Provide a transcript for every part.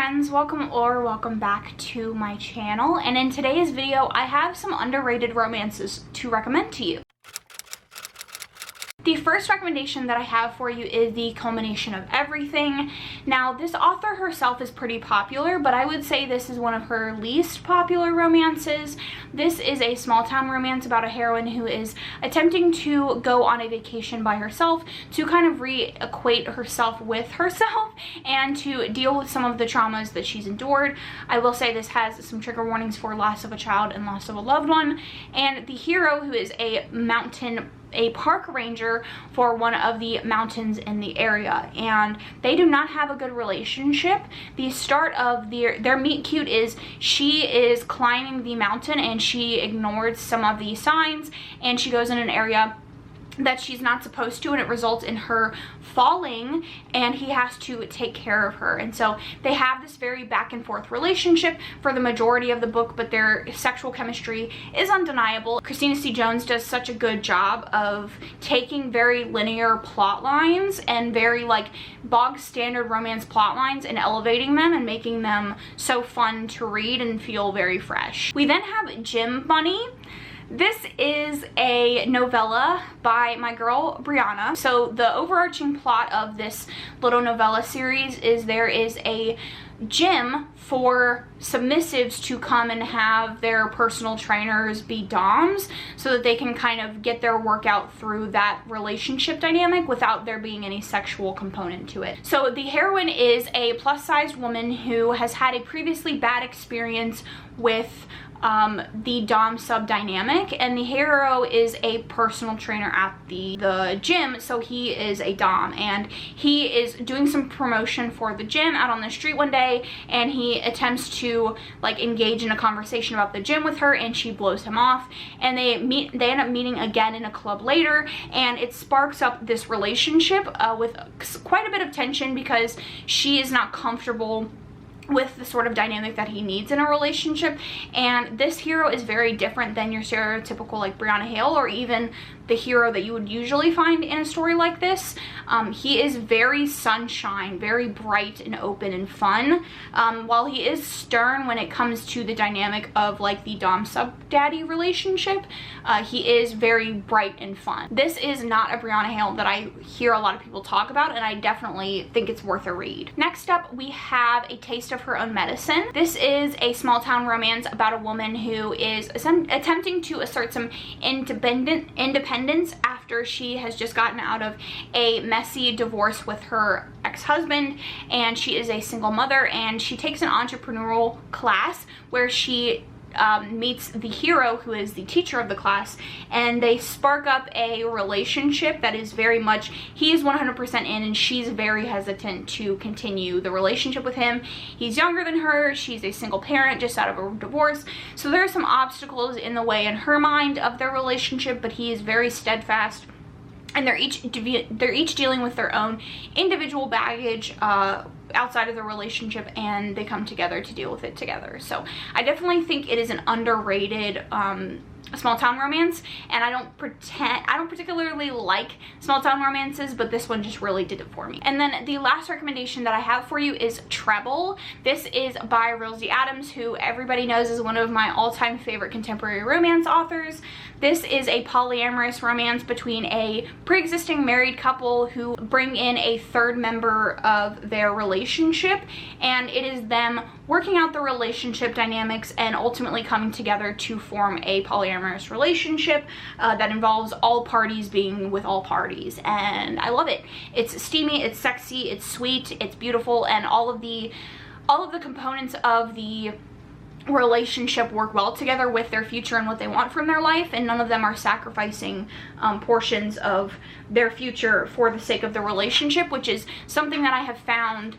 friends, welcome back to my channel, and in today's video I have some underrated romances to recommend to you. The first recommendation that I have for you is The Culmination of Everything. Now, this author herself is pretty popular, but I would say this is one of her least popular romances. This is a small town romance about a heroine who is attempting to go on a vacation by herself to kind of reacquaint herself with herself and to deal with some of the traumas that she's endured. I will say this has some trigger warnings for loss of a child and loss of a loved one, and the hero, who is a park ranger for one of the mountains in the area, and they do not have a good relationship. The start of their meet cute is she is climbing the mountain and she ignores some of the signs and she goes in an area that she's not supposed to, and it results in her falling, and he has to take care of her. And so they have this very back and forth relationship for the majority of the book, but their sexual chemistry is undeniable. Christina C. Jones does such a good job of taking very linear plot lines and very like bog standard romance plot lines and elevating them and making them so fun to read and feel very fresh. We then have Gym Bunny. This is a novella by my girl Brianna. So the overarching plot of this little novella series is there is a gym for submissives to come and have their personal trainers be doms so that they can kind of get their workout through that relationship dynamic without there being any sexual component to it. So the heroine is a plus-sized woman who has had a previously bad experience with the dom sub dynamic, and the hero is a personal trainer at the gym, so he is a dom, and he is doing some promotion for the gym out on the street one day, and he attempts to like engage in a conversation about the gym with her, and she blows him off, and they end up meeting again in a club later, and it sparks up this relationship with quite a bit of tension because she is not comfortable with the sort of dynamic that he needs in a relationship. And this hero is very different than your stereotypical like Brianna Hale, or even the hero that you would usually find in a story like this. He is very sunshine, very bright and open and fun. While he is stern when it comes to the dynamic of like the dom sub daddy relationship, he is very bright and fun. This is not a Brianna Hale that I hear a lot of people talk about, and I definitely think it's worth a read. Next up, we have A Taste of Her Own Medicine. This is a small town romance about a woman who is attempting to assert some independence after she has just gotten out of a messy divorce with her ex-husband, and she is a single mother, and she takes an entrepreneurial class where she meets the hero, who is the teacher of the class, and they spark up a relationship that is very much, he is 100% in and she's very hesitant to continue the relationship with him. He's younger than her, she's a single parent just out of a divorce, so there are some obstacles in the way in her mind of their relationship, but he is very steadfast, and they're each dealing with their own individual baggage outside of the relationship, and they come together to deal with it together. So I definitely think it is an underrated small town romance, and I don't particularly like small town romances, but this one just really did it for me. And then the last recommendation that I have for you is Treble. This is by Rosie Adams, who everybody knows is one of my all-time favorite contemporary romance authors. This is a polyamorous romance between a pre-existing married couple who bring in a third member of their relationship, and it is them working out the relationship dynamics and ultimately coming together to form a polyamorous relationship that involves all parties being with all parties, and I love it. It's steamy, it's sexy, it's sweet, it's beautiful, and all of the components of the relationship work well together with their future and what they want from their life, and none of them are sacrificing portions of their future for the sake of the relationship, which is something that I have found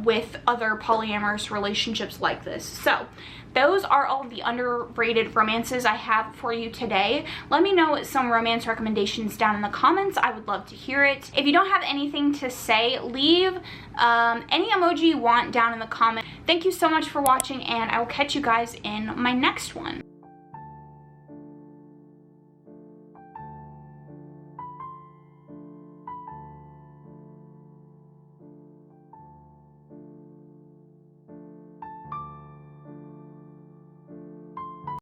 with other polyamorous relationships like this. So those are all the underrated romances I have for you today. Let me know some romance recommendations down in the comments. I would love to hear it. If you don't have anything to say, leave any emoji you want down in the comments. Thank you so much for watching, and I will catch you guys in my next one.